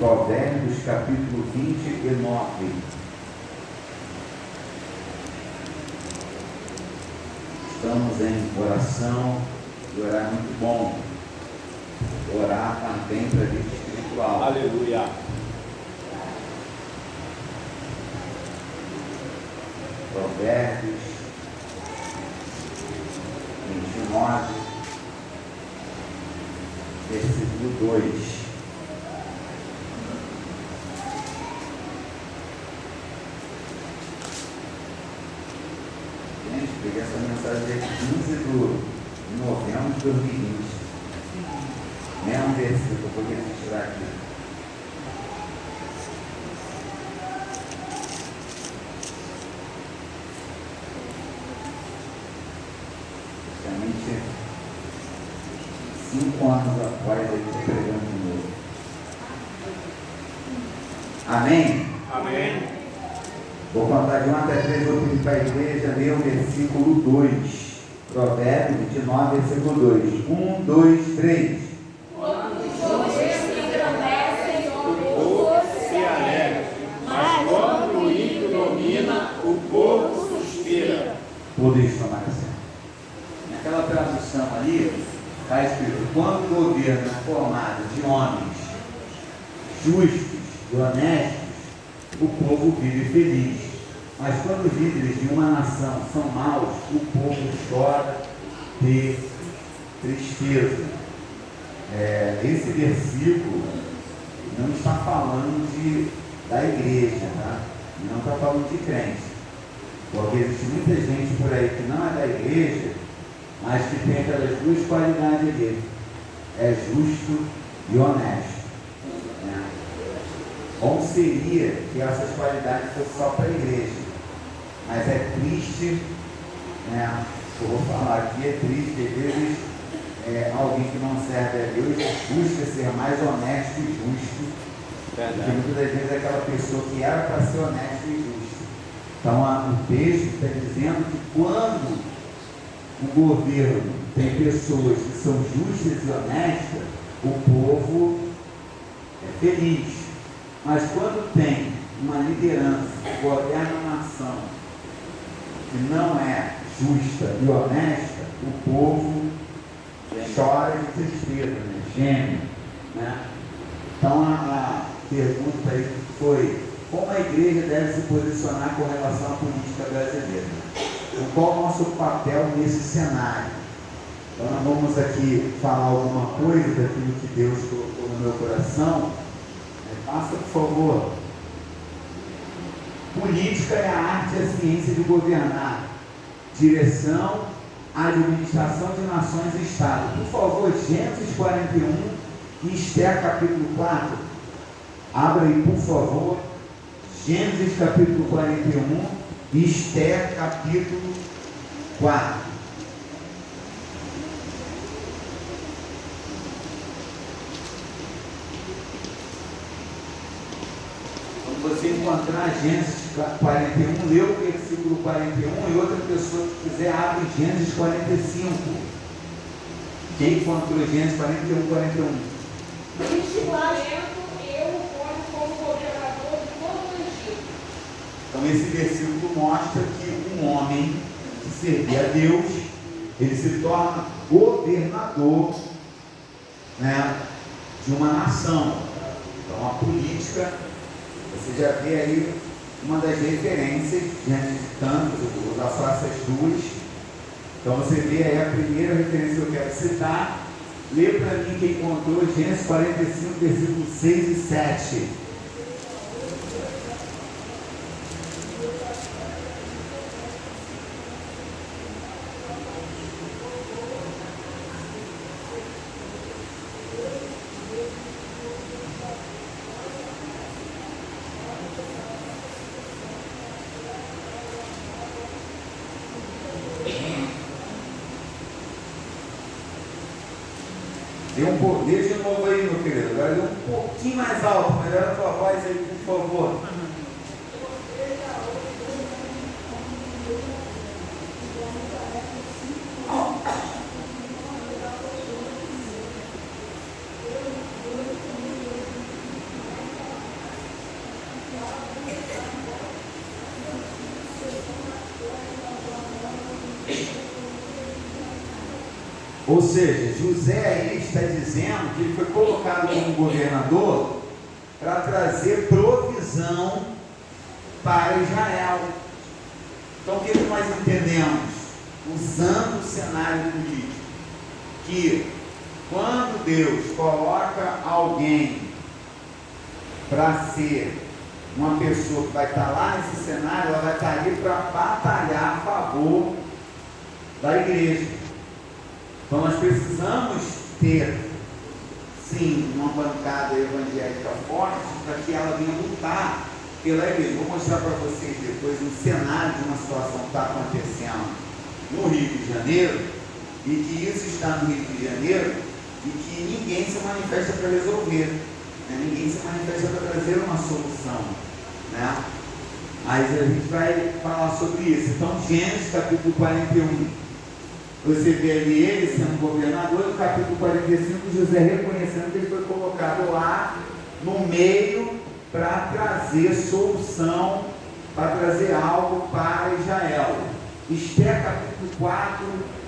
Provérbios, capítulo 29. Estamos em oração, e orar é muito bom. Orar também para a vida espiritual. Aleluia. Provérbios 29, versículo 2. Gente, peguei essa mensagem dia 15 de novembro de 2020. Mesmo versículo, eu vou registrar aqui. Justamente 5 anos após ele estar pregando de novo. Amém? Amém. Vou contar de 1 até 3, vou pedir para a igreja ler o versículo 2. Provérbios 29, versículo 2. 1, 2, 3. Quando os homens se engrandecem, O povo se alegra, mas quando o ímpio domina, o povo suspira. Podeis tomar assim. Naquela tradução ali, está escrito: quando o governo é formado de homens justos e honestos, o povo vive feliz. Mas quando os líderes de uma nação são maus, o povo chora de tristeza. Esse versículo não está falando da igreja, tá? Não está falando de crente. Porque existe muita gente por aí que não é da igreja, mas que tem aquelas duas qualidades ali: é justo e honesto. Né? Bom seria que essas qualidades fossem só para a igreja, mas é triste, né? Eu vou falar aqui, é triste, às vezes alguém que não serve a Deus busca ser mais honesto e justo, porque muitas das vezes é aquela pessoa que era para ser honesto e justo. Então o texto está dizendo que quando o governo tem pessoas que são justas e honestas, o povo é feliz. Mas quando tem uma liderança que governa a nação que não é justa e honesta, o povo chora de tristeza, né? Geme, né? Então a pergunta aí foi: como a igreja deve se posicionar com relação à política brasileira? Qual é o nosso papel nesse cenário? Então nós vamos aqui falar alguma coisa daquilo que Deus colocou no meu coração. Passa, por favor. Política é a arte e a ciência de governar. Direção, administração de nações e Estado. Por favor, Gênesis 41 e Esther capítulo 4. Abra aí, por favor. Gênesis capítulo 41 e Esther capítulo 4. Você encontrar Gênesis 41, lê o versículo 41 e outra pessoa que quiser abre Gênesis 45. Quem encontrou Gênesis 41, 41? neste momento eu o ponho como governador de todo o Egito. Então esse versículo mostra que um homem que servia a Deus, ele se torna governador, né, de uma nação. Então a política, você já vê aí uma das referências, diante de tantas, eu vou usar só essas duas. Então você vê aí a primeira referência que eu quero citar. Lê para mim quem encontrou Gênesis 45, versículos 6 e 7. Dê de novo aí, meu querido. Agora dê um pouquinho mais alto. Melhora a tua voz aí, por favor. Ou seja, José aí está dizendo que ele foi colocado como governador para trazer provisão para Israel. Então o que nós entendemos? Usando o cenário político, que quando Deus coloca alguém para ser uma pessoa que vai estar lá nesse cenário, ela vai estar ali para batalhar a favor da igreja. Então nós precisamos ter, sim, uma bancada evangélica forte para que ela venha lutar pela igreja. Vou mostrar para vocês depois um cenário de uma situação que está acontecendo no Rio de Janeiro, e que isso está no Rio de Janeiro, e que ninguém se manifesta para resolver, né? Ninguém se manifesta para trazer uma solução, né? Mas a gente vai falar sobre isso. Então, Gênesis capítulo 41, você vê ali ele sendo governador. No capítulo 45, José reconhecendo que ele foi colocado lá no meio para trazer solução, para trazer algo para Israel. Esther capítulo 4,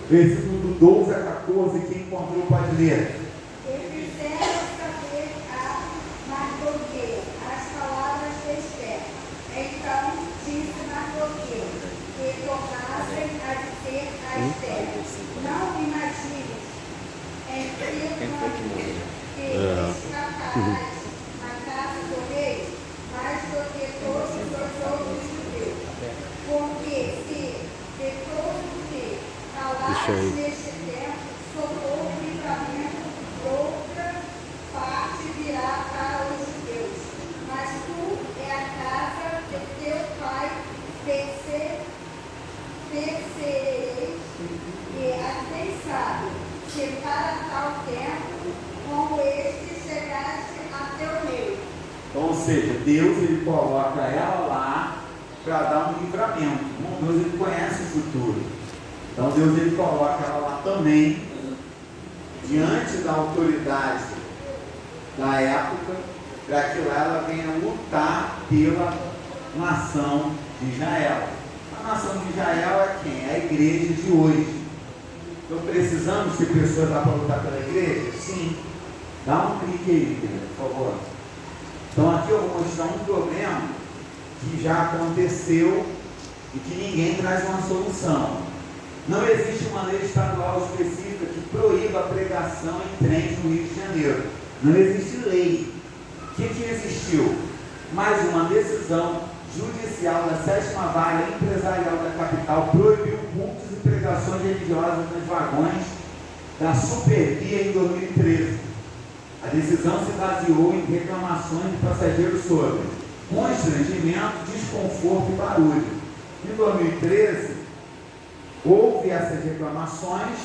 versículo do 12 a 14, quem encontrou pode ler. E fizeram saber a Mardoqueu as palavras de Esther. Então disse Mardoqueu que tornassem a dizer a Esther: não imagines em que escaparás na casa do rei mais do que todos os outros judeus. Porque se de todo que calares neste tempo, socorro e livramento, outra parte virá para os judeus. Mas tu é a casa de teu pai, vencereis, e a quem sabe, se para tal tempo, como este chegaste a teu rei. Então, ou seja, Deus ele coloca ela lá para dar um livramento. Deus ele conhece o futuro. Então Deus ele coloca ela lá também, diante da autoridade da época, para que lá ela venha lutar pela nação de Israel. A nação de Israel é quem? É a igreja de hoje. Então precisamos ter pessoas lá para lutar pela igreja? Sim. Dá um clique aí, igreja, por favor. Então aqui eu vou mostrar um problema que já aconteceu e que ninguém traz uma solução. Não existe uma lei estadual específica que proíba a pregação em trens no Rio de Janeiro. Não existe lei. O que existiu? Mais uma decisão judicial da 7ª Vara Empresarial da capital proibiu cultos e pregações religiosas nos vagões da Supervia em 2013. A decisão se baseou em reclamações de passageiros sobre constrangimento, desconforto e barulho. Em 2013, houve essas reclamações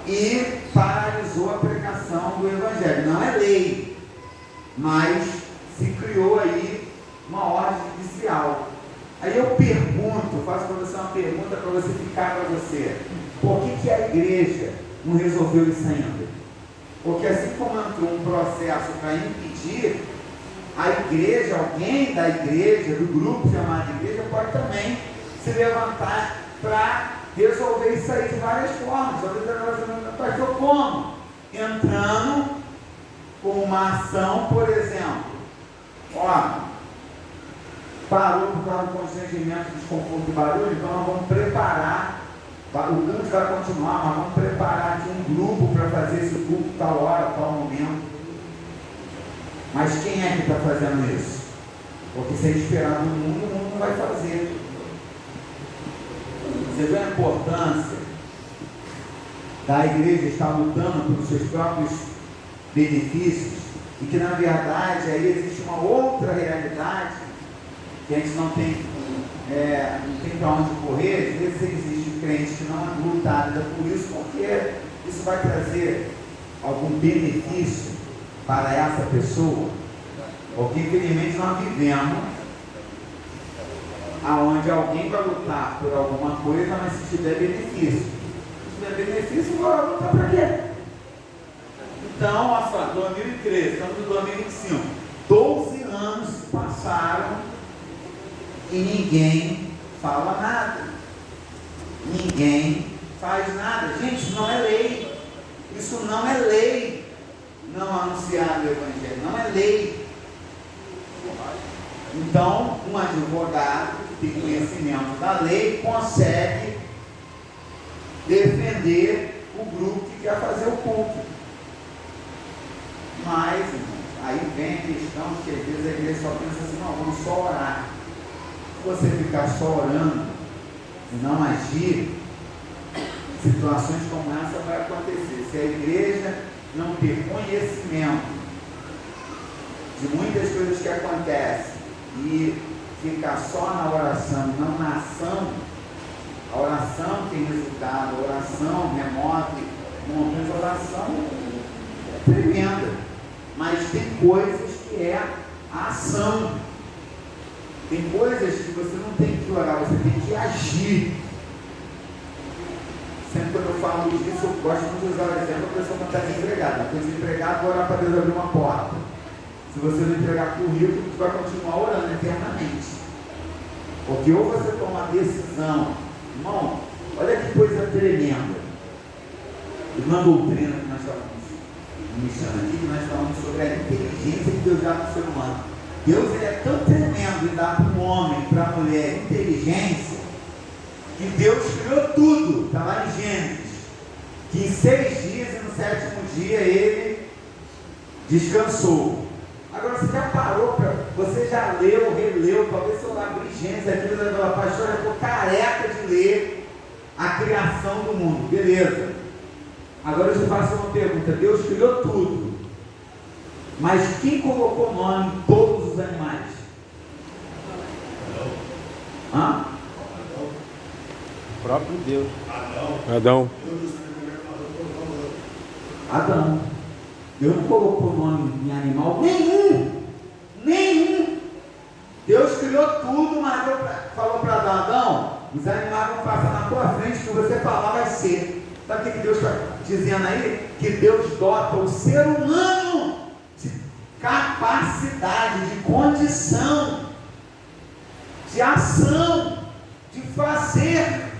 e paralisou a pregação do Evangelho. Não é lei, mas se criou aí uma ordem judicial. Aí eu pergunto, faço para você uma pergunta para você ficar para você. Por que a igreja não resolveu isso ainda? Porque assim como entrou um processo para impedir, a igreja, alguém da igreja, do grupo chamado igreja, pode também se levantar para resolver isso aí de várias formas. Pastor, como? Entrando com uma ação, por exemplo, parou por causa do constrangimento, desconforto e barulho, então nós vamos preparar, o culto vai continuar, mas vamos preparar aqui um grupo para fazer esse culto tal hora, tal momento. Mas quem é que está fazendo isso? Porque se é esperado no mundo, o mundo não vai fazer. Você vê a importância da igreja estar lutando pelos seus próprios benefícios, e que na verdade aí existe uma outra realidade que a gente não tem para onde correr. Às vezes existe crente que não é lutado por isso, porque isso vai trazer algum benefício para essa pessoa, porque infelizmente nós vivemos aonde alguém vai lutar por alguma coisa, mas se tiver benefício. Se tiver benefício, vai lutar para quê? Então, olha só, 2013, estamos em 2025, 12 anos passaram e ninguém fala nada, ninguém faz nada. Gente, isso não é lei, Isso não é lei, não anunciar o Evangelho, não é lei. Então, um advogado que tem conhecimento da lei consegue defender o grupo que quer fazer o culto. Mas, irmãos, aí vem a questão que às vezes a igreja só pensa assim: não, vamos só orar. Se você ficar só orando e não agir, situações como essa vai acontecer. Se a igreja não ter conhecimento de muitas coisas que acontecem e ficar só na oração, não na ação, a oração tem resultado, a oração remove montanhas, a oração é tremenda, mas tem coisas que é a ação, tem coisas que você não tem que orar, você tem que agir. Sempre quando eu falo disso, eu gosto muito de usar o exemplo da pessoa quando está desempregada. Porque desempregado, orar para Deus abrir uma porta. Se você não entregar currículo, você vai continuar orando eternamente. Porque ou você toma a decisão, irmão, olha que coisa tremenda. Uma doutrina que nós estávamos iniciando aqui, que nós falamos sobre a inteligência que Deus dá para o ser humano. Deus ele é tão tremendo em dar para o homem, para a mulher, inteligência, que Deus criou tudo, está lá em Gênesis, que em 6 dias e no 7º dia ele descansou. Agora você já parou, você já leu, releu, talvez se eu abrir Gênesis aqui, você vai falar: pastor, eu estou careca de ler a criação do mundo. Beleza. Agora eu te faço uma pergunta: Deus criou tudo, mas quem colocou nome em todos os animais? Hã? O próprio Deus. Adão. Adão. Deus não colocou nome em animal nenhum. Deus criou tudo, mas falou para Adão: os animais vão passar na tua frente, o que você falar vai ser. Sabe o que Deus está dizendo aí? Que Deus dota o ser humano de capacidade, de condição, de ação, de fazer.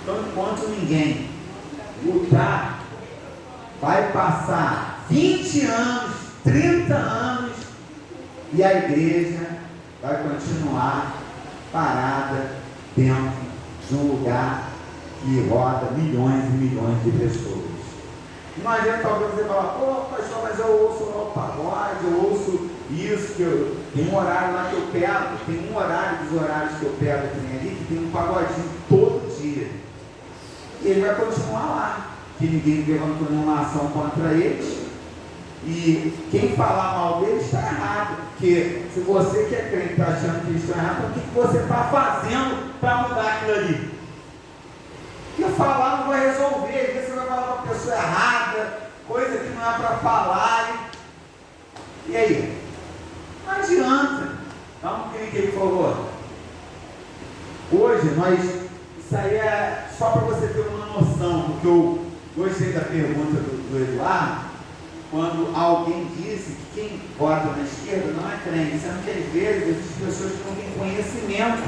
Então, enquanto ninguém lutar, vai passar 20 anos, 30 anos, e a igreja vai continuar parada dentro de um lugar que roda milhões e milhões de pessoas. Não adianta talvez você falar: pô, pastor, mas eu ouço o pagode, eu ouço isso, tem um horário lá que eu pego, tem um horário dos horários que eu pego que tem ali, que tem um pagodinho todo dia. E ele vai continuar lá, que ninguém levantou nenhuma ação contra eles, e quem falar mal deles está errado, porque se você que é crente está achando que eles estão errados, o que você está fazendo para mudar aquilo ali? Porque falar não vai resolver, às vezes você vai falar para a pessoa errada, coisa que não é para falar, e aí? Não adianta. Dá um clique aí, por favor. Hoje isso aí é só para você ter uma noção, porque eu gostei da pergunta do Eduardo, quando alguém disse que quem vota na esquerda não é crente, sendo que às vezes existem pessoas que não têm conhecimento.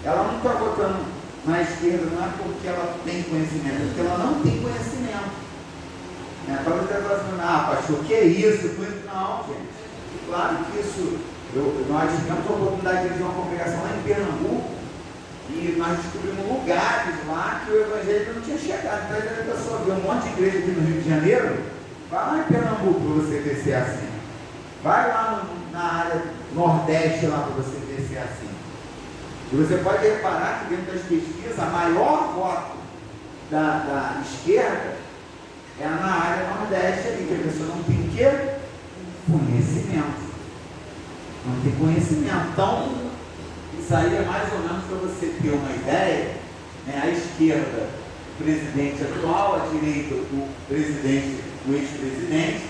Ela não está votando na esquerda, não é porque ela tem conhecimento, é porque ela não tem conhecimento. Talvez você fale assim: ah, pastor, que é isso? Não, gente. Claro que isso, nós tivemos a oportunidade de ir a uma congregação lá em Pernambuco, e nós descobrimos lugares lá que o evangelho não tinha chegado. Então, a pessoa vê um monte de igreja aqui no Rio de Janeiro, vai lá em Pernambuco para você ver se é assim. Vai lá na área nordeste lá para você ver se é assim. E você pode reparar que dentro das pesquisas, a maior voto da esquerda é na área nordeste ali, que a pessoa não tem o quê? Conhecimento. Não tem conhecimento. Então, isso aí é mais ou menos para você ter uma ideia, né? A esquerda, o presidente atual, a direita, o presidente, o ex-presidente,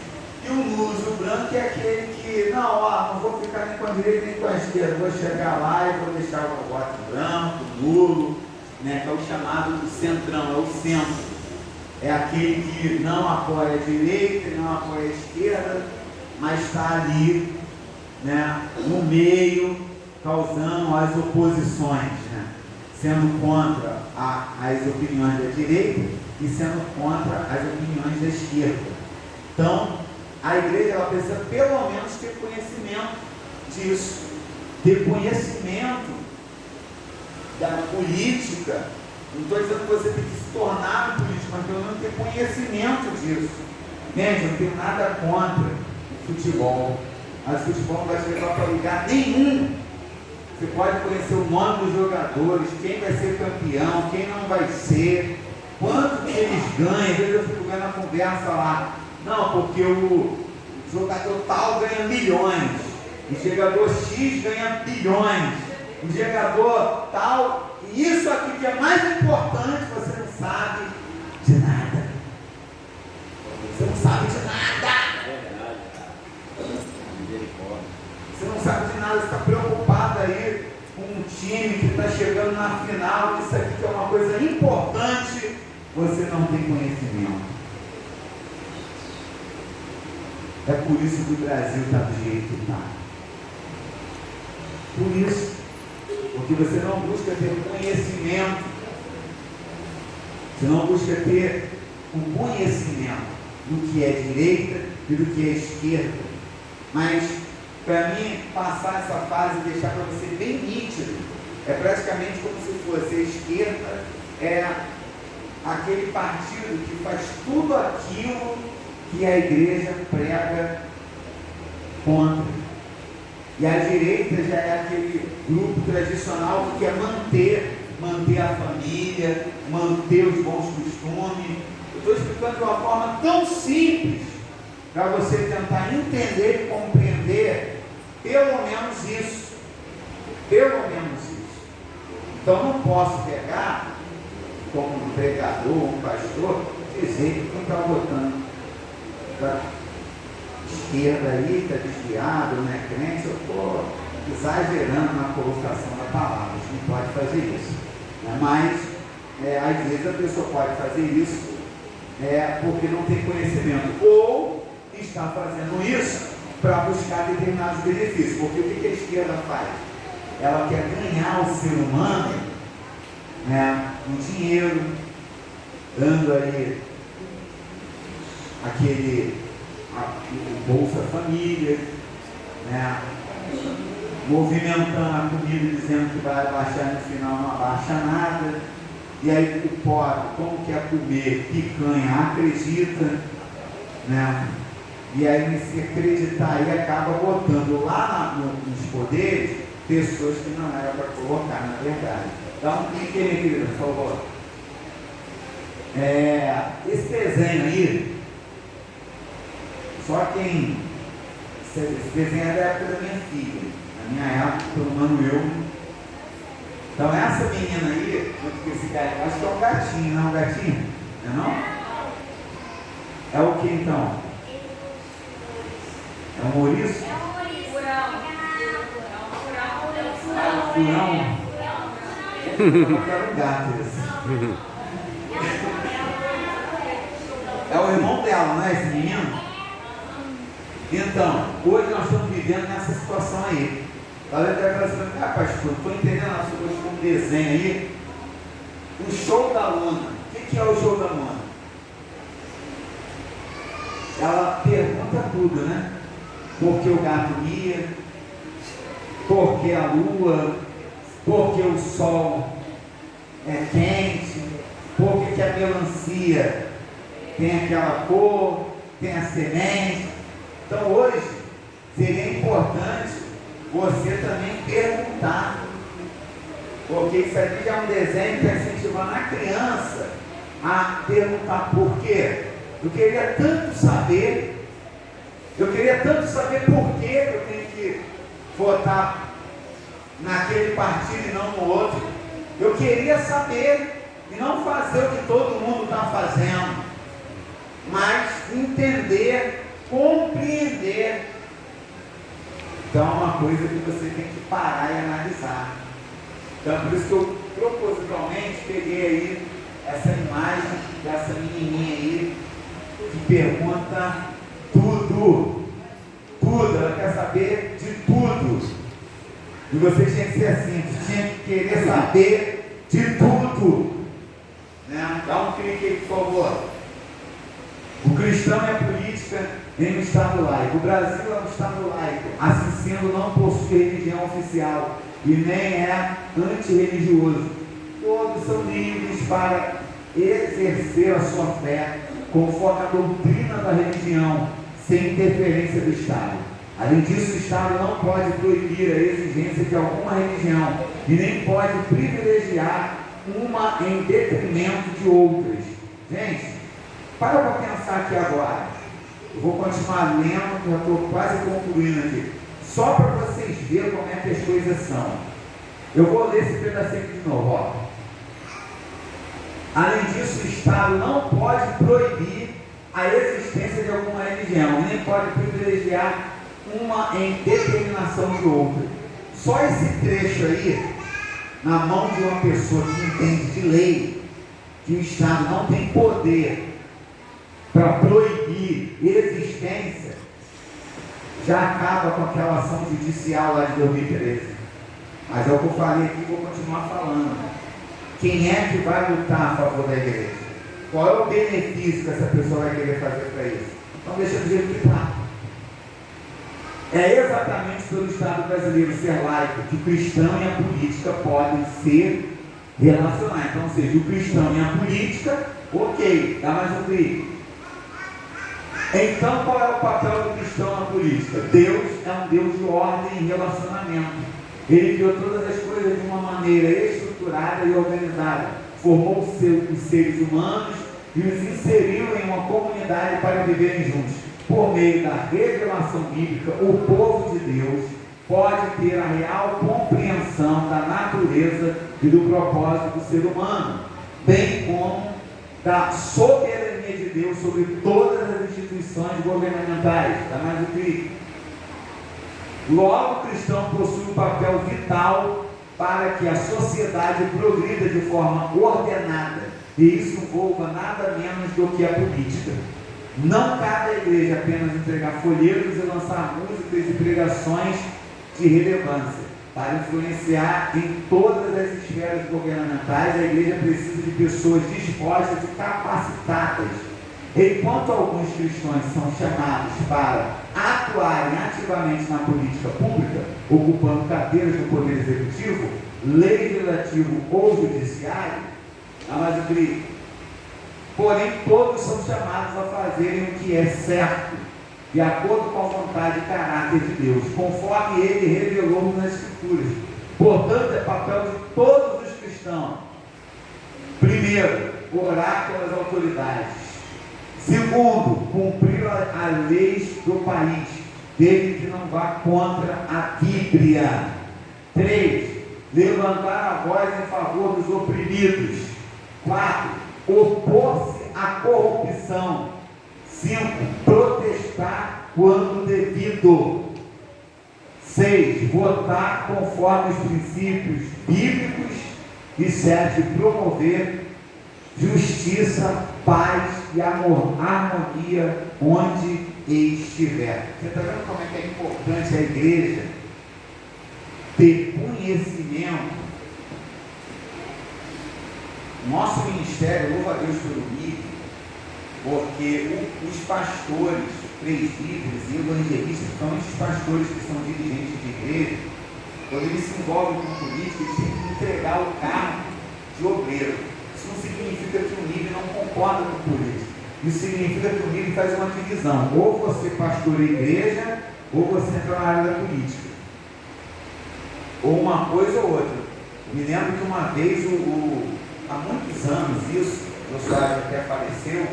e o luso branco é aquele que, não vou ficar nem com a direita nem com a esquerda, vou chegar lá e vou deixar o voto branco, nulo, né? Que é o chamado do centrão, é o centro. É aquele que não apoia a direita e não apoia a esquerda, mas está ali, né, no meio, causando as oposições, né, sendo contra as opiniões da direita e sendo contra as opiniões da esquerda. Então, a igreja ela precisa pelo menos ter conhecimento disso, ter conhecimento da política. Não estou dizendo que você tem que se tornar um político, mas pelo menos ter conhecimento disso. Gente, eu não tenho nada contra o futebol, mas o futebol não vai te levar para lugar nenhum. Você pode conhecer o nome dos jogadores, quem vai ser campeão, quem não vai ser, quanto que eles ganham. Às vezes eu fico vendo a conversa lá, não, porque o jogador tal ganha milhões, o jogador X ganha bilhões, o jogador tal, e isso aqui que é mais importante, você não sabe de nada. Você não sabe de nada. Você não sabe de nada, você está preocupado aí com um time que está chegando na final, isso aqui que é uma coisa importante, você não tem conhecimento. É por isso que o Brasil está do jeito que está. Por isso, porque você não busca ter conhecimento, você não busca ter o conhecimento do que é direita e do que é esquerda. Mas, para mim, passar essa fase e deixar para você bem nítido, é praticamente como se fosse a esquerda, é aquele partido que faz tudo aquilo que a igreja prega contra. E a direita já é aquele grupo tradicional que quer manter a família, manter os bons costumes. Eu estou explicando de uma forma tão simples para você tentar entender e compreender pelo menos isso. Pelo menos isso. Então não posso pegar como um pregador, um pastor, dizer que quem está votando da esquerda aí, está desviado, não é crente, eu estou exagerando na colocação da palavra, a gente não pode fazer isso. Né? Mas, às vezes a pessoa pode fazer isso porque não tem conhecimento, ou está fazendo isso para buscar determinados benefícios. Porque o que a esquerda faz? Ela quer ganhar o ser humano, né, no dinheiro, dando aí o Bolsa Família, né, movimentando a comida, dizendo que vai abaixar, no final não abaixa nada. E aí o pobre, como quer comer picanha, acredita, né? E aí, se acreditar aí, acaba botando lá nos poderes pessoas que não era para colocar, na verdade. Dá um clique aí, querido, por favor. Esse desenho aí, só quem... Esse desenho é da época da minha filha. Na minha época, pelo menos eu. Então, essa menina aí, junto com esse cara, acho que é um gatinho, não é um gatinho? Não é não? É o que então? É um ouriço? É um furão. Furão? Eu quero um gato esse. É o irmão dela, não é esse menino? Então, hoje nós estamos vivendo nessa situação aí. Ela deve estar falando, pastor, estou entendendo a sua coisa com um desenho aí. O show da Luna. O que é o show da Luna? Ela pergunta tudo, né? Por que o gato mia? Por que a lua? Por que o sol é quente? Por que a melancia tem aquela cor? Tem a semente? Então hoje seria importante você também perguntar, porque isso aqui já é um desenho que está incentivando a criança a perguntar por quê. Eu queria tanto saber por que eu tenho que votar naquele partido e não no outro. Eu queria saber e não fazer o que todo mundo está fazendo, mas entender, compreender. Então é uma coisa que você tem que parar e analisar. Então por isso que eu propositalmente peguei aí essa imagem dessa menininha aí que pergunta tudo, ela quer saber de tudo. E você tinha que ser assim, você tinha que querer saber de tudo. Né? Dá um clique aí, por por favor. O cristão é política em um Estado laico. O Brasil é um Estado laico. Assim sendo, não possui religião oficial e nem é antirreligioso. Todos são livres para exercer a sua fé conforme a doutrina da religião, sem interferência do Estado. Além disso, o Estado não pode proibir a exigência de alguma religião e nem pode privilegiar uma em detrimento de outras. Gente, para pensar aqui agora. Eu vou continuar lendo, já estou quase concluindo aqui. Só para vocês verem como é que as coisas são. Eu vou ler esse pedacinho de novo. Ó. Além disso, o Estado não pode proibir a existência de alguma religião, nem pode privilegiar uma em determinação de outra. Só esse trecho aí, na mão de uma pessoa que entende de lei, que o Estado não tem poder para proibir existência, já acaba com aquela ação judicial lá de 2013. Mas é o que eu falei aqui, vou continuar falando. Quem é que vai lutar a favor da igreja? Qual é o benefício que essa pessoa vai querer fazer para isso? Então deixa do jeito que está. É exatamente pelo Estado brasileiro ser laico que o cristão e a política podem se relacionar. Então, ou seja, o cristão e a política, ok, dá mais um clique. Então, qual é o papel do cristão na política? Deus é um Deus de ordem e relacionamento. Ele criou todas as coisas de uma maneira estruturada e organizada. Formou os seres humanos e os inseriu em uma comunidade para viverem juntos. Por meio da revelação bíblica, o povo de Deus pode ter a real compreensão da natureza e do propósito do ser humano, bem como da soberania de Deus sobre todas as instituições governamentais. Dá mais um clique. Logo, o cristão possui um papel vital para que a sociedade progrida de forma ordenada, e isso envolva nada menos do que a política. Não cabe à igreja apenas entregar folhetos e lançar músicas e pregações de relevância. Para influenciar em todas as esferas governamentais, a igreja precisa de pessoas dispostas e capacitadas. Enquanto alguns cristãos são chamados para atuarem ativamente na política pública, ocupando cadeiras do poder executivo, legislativo ou judiciário, porém todos são chamados a fazerem o que é certo, de acordo com a vontade e caráter de Deus, conforme Ele revelou nas Escrituras. Portanto, é papel de todos os cristãos, primeiro, orar pelas autoridades. Segundo, cumprir as leis do país, desde que não vá contra a Bíblia. 3. Levantar a voz em favor dos oprimidos. 4. Opor-se à corrupção. 5. Protestar quando devido. 6. Votar conforme os princípios bíblicos. E 7. Promover justiça, paz e harmonia onde estiver. Você está vendo como é que é importante a igreja ter conhecimento? Nosso ministério, louva a Deus pelo MIG, porque os pastores, presbíteros e evangelistas, principalmente os pastores que são dirigentes de igreja, quando eles se envolvem com política, eles têm que entregar o cargo de obreiro. Isso não significa que o MIG não concorda com política. Isso significa que o MIG faz uma divisão. Ou você pastoreia a igreja, ou você entra na área da política. Ou uma coisa ou outra. Me lembro que uma vez, há muitos anos isso, o Soares até faleceu,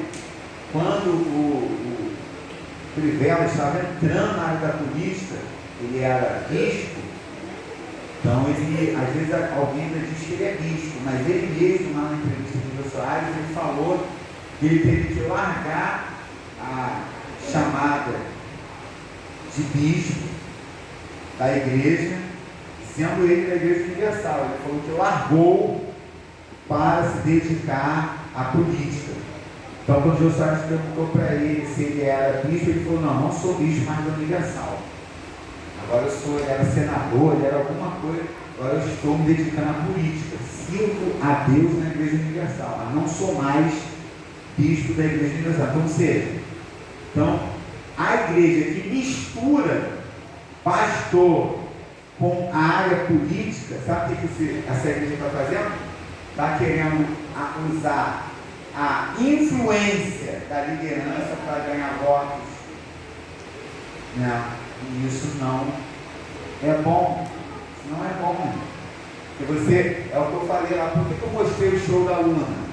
quando o Crivella estava entrando na área da política, ele era bispo. Então, às vezes alguém ainda diz que ele é bispo, mas ele mesmo, lá na entrevista do Jô Soares, ele falou que ele teve que largar a chamada de bispo da igreja, sendo ele da Igreja Universal. Ele falou que largou para se dedicar à política. Então, quando o Jô Soares perguntou para ele se ele era bispo, ele falou: não sou bispo, mas da Universal. Agora ele era senador, ele era alguma coisa, agora eu estou me dedicando à política. Sirvo a Deus na Igreja Universal, mas não sou mais bispo da igreja universal. Ou seja, então, a igreja que mistura pastor com a área política, sabe o que essa igreja está fazendo? Está querendo usar a influência da liderança para ganhar votos. Não, e isso não é bom. Isso não é bom. Porque você, é o que eu falei lá, por que eu mostrei o show da Luna?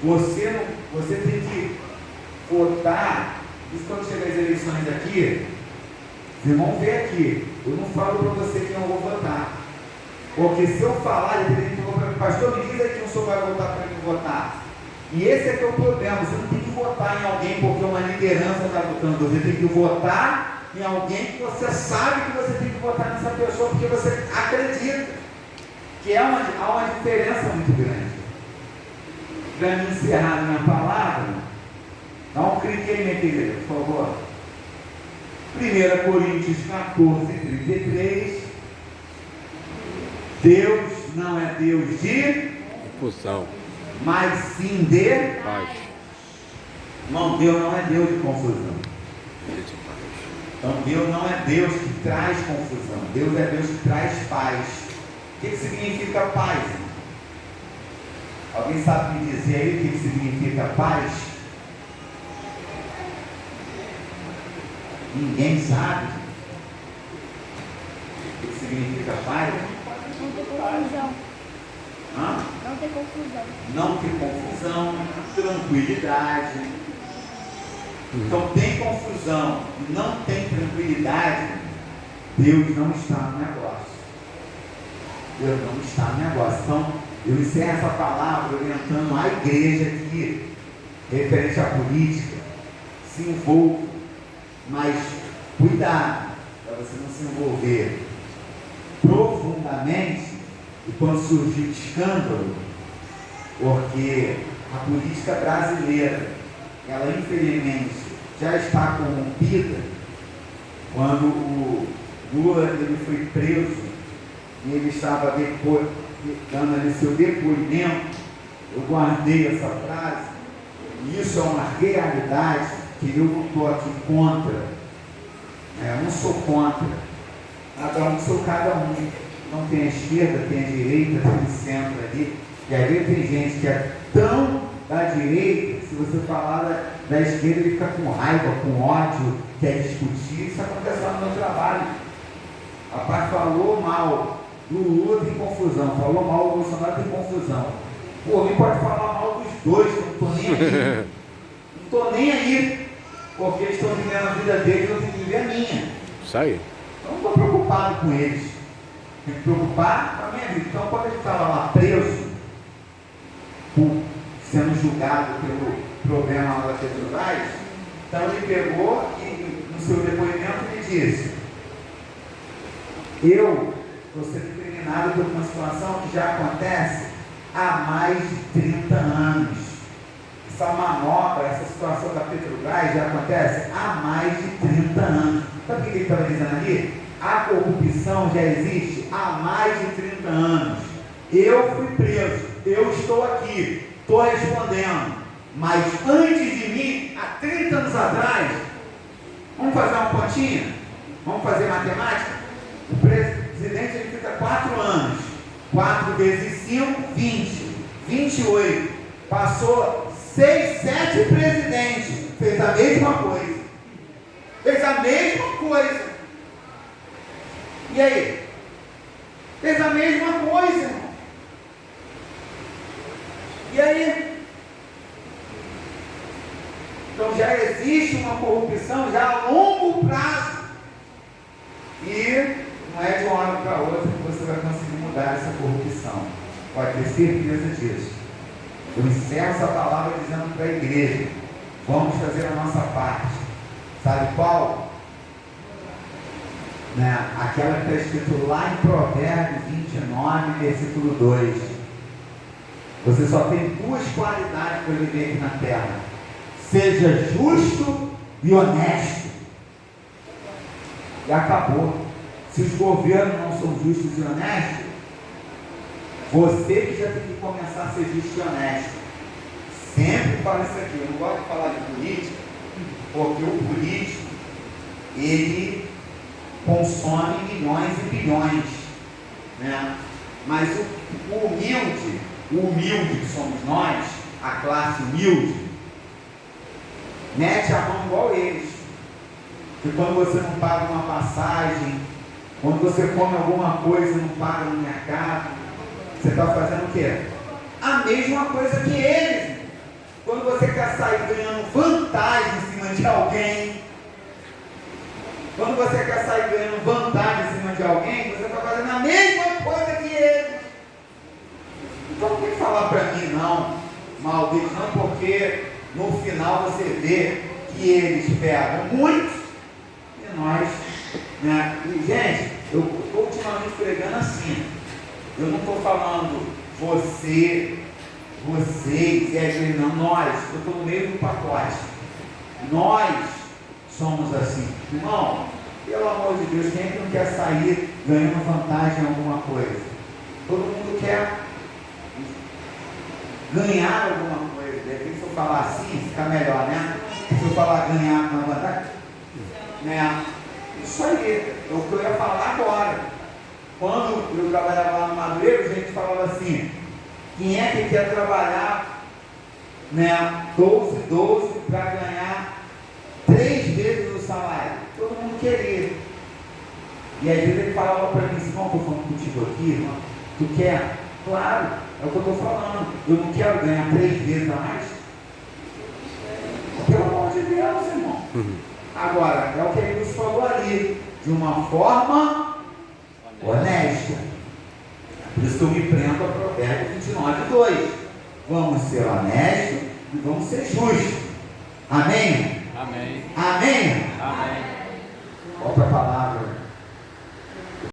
Você tem que votar. Isso quando chega as eleições aqui, vocês vão ver aqui. Eu não falo para você que eu vou votar. Porque se eu falar, ele tem que falar para mim, pastor, me diz aí que o senhor vai votar para mim votar. E esse é que é o problema. Você não tem que votar em alguém porque uma liderança está votando. Você tem que votar em alguém que você sabe que você tem que votar nessa pessoa porque você acredita que há uma diferença muito grande. Para me encerrar minha palavra, dá um clique aí, minha querida, por favor. 1 Coríntios 14, 33. Deus não é Deus de confusão, mas sim de paz. Não, Deus não é Deus de confusão. Então Deus não é Deus que traz confusão. Deus é Deus que traz paz. O que significa paz? Alguém sabe me dizer aí o que significa paz? Ninguém sabe o que significa paz? Não ter confusão. Hã? Não ter confusão. Não ter confusão, tranquilidade. Então tem confusão, não tem tranquilidade, Deus não está no negócio. Deus não está no negócio. Então eu encerro essa palavra orientando a igreja que, referente à política, se envolva, mas cuidado para você não se envolver profundamente e quando surgir escândalo, porque a política brasileira, ela infelizmente já está corrompida. Quando o Lula ele foi preso e ele estava dando ali seu depoimento, eu guardei essa frase, e isso é uma realidade que eu não estou aqui contra, eu não sou contra, cada um sou cada um, não tem a esquerda, tem a direita, tem o centro ali, e aí tem gente que é tão da direita, se você falar da esquerda, ele fica com raiva, com ódio, quer discutir. Isso acontece lá no meu trabalho. Rapaz, falou mal do Lula, tem confusão. Falou mal do Bolsonaro, tem confusão. Pô, alguém pode falar mal dos dois, que eu não estou nem aí. Não estou nem aí, porque eles estão vivendo a vida deles, eu tenho que viver a minha. Isso aí. Eu não estou preocupado com eles. Tenho que preocupar com a minha vida. Então, quando ele estava lá preso, sendo julgado pelo problema lá da Petrobras, então ele pegou e no seu depoimento ele disse: eu estou sendo incriminado por uma situação que já acontece há mais de 30 anos. Essa manobra, essa situação da Petrobras já acontece há mais de 30 anos. Sabe o que ele estava dizendo ali? A corrupção já existe há mais de 30 anos. Eu fui preso, eu estou aqui, estou respondendo, mas antes de mim, há 30 anos atrás, vamos fazer uma continha? Vamos fazer matemática? O presidente ele fica 4 anos, 4 vezes 5, 20, 28, passou 6, 7 presidentes, fez a mesma coisa, e aí? Fez a mesma coisa, irmão. E aí? Então já existe uma corrupção já a longo prazo. E não é de uma hora para outra que você vai conseguir mudar essa corrupção. Pode ter certeza disso. Eu encerro essa palavra dizendo para a igreja: vamos fazer a nossa parte. Sabe qual? Aquela que está escrito lá em Provérbios 29, versículo 2. Você só tem 2 qualidades para viver aqui na terra: seja justo e honesto. E acabou. Se os governos não são justos e honestos, você que já tem que começar a ser justo e honesto. Sempre falo isso aqui, eu não gosto de falar de política, porque o político, ele consome milhões e bilhões, né? Mas o humilde que somos nós, a classe humilde, mete a mão igual eles. E quando você não paga uma passagem, quando você come alguma coisa e não paga no mercado, você está fazendo o quê? A mesma coisa que eles. Quando você quer sair ganhando vantagem em cima de alguém, quando você quer sair ganhando vantagem em cima de alguém, você está fazendo a mesma coisa que eles. Então não tem que falar para mim não, mal deles não, porque no final você vê que eles pegam muito e nós, né? E gente, eu estou ultimamente pregando assim, eu não estou falando vocês, não, nós, eu estou no meio do pacote, nós somos assim, irmão, pelo amor de Deus, quem é que não quer sair ganhando vantagem em alguma coisa? Todo mundo quer ganhar alguma coisa. De repente, se eu falar assim, fica melhor, né? Se eu falar ganhar uma vantagem, né? Isso aí, é o que eu ia falar agora. Quando eu trabalhava lá no Madureira, a gente falava assim: quem é que quer trabalhar, né, 12 para ganhar 3 vezes o salário? Todo mundo queria. E às vezes ele falava para mim: irmão, estou falando contigo aqui, irmão, tu quer? Claro, é o que eu estou falando. Eu não quero ganhar 3 vezes a mais. Pelo amor de Deus, irmão. Agora, é o que ele nos falou ali, de uma forma honesta. Por isso que eu me prendo a Provérbios 29:2. Vamos ser honestos e vamos ser justos. Amém? Amém. Amém? Amém.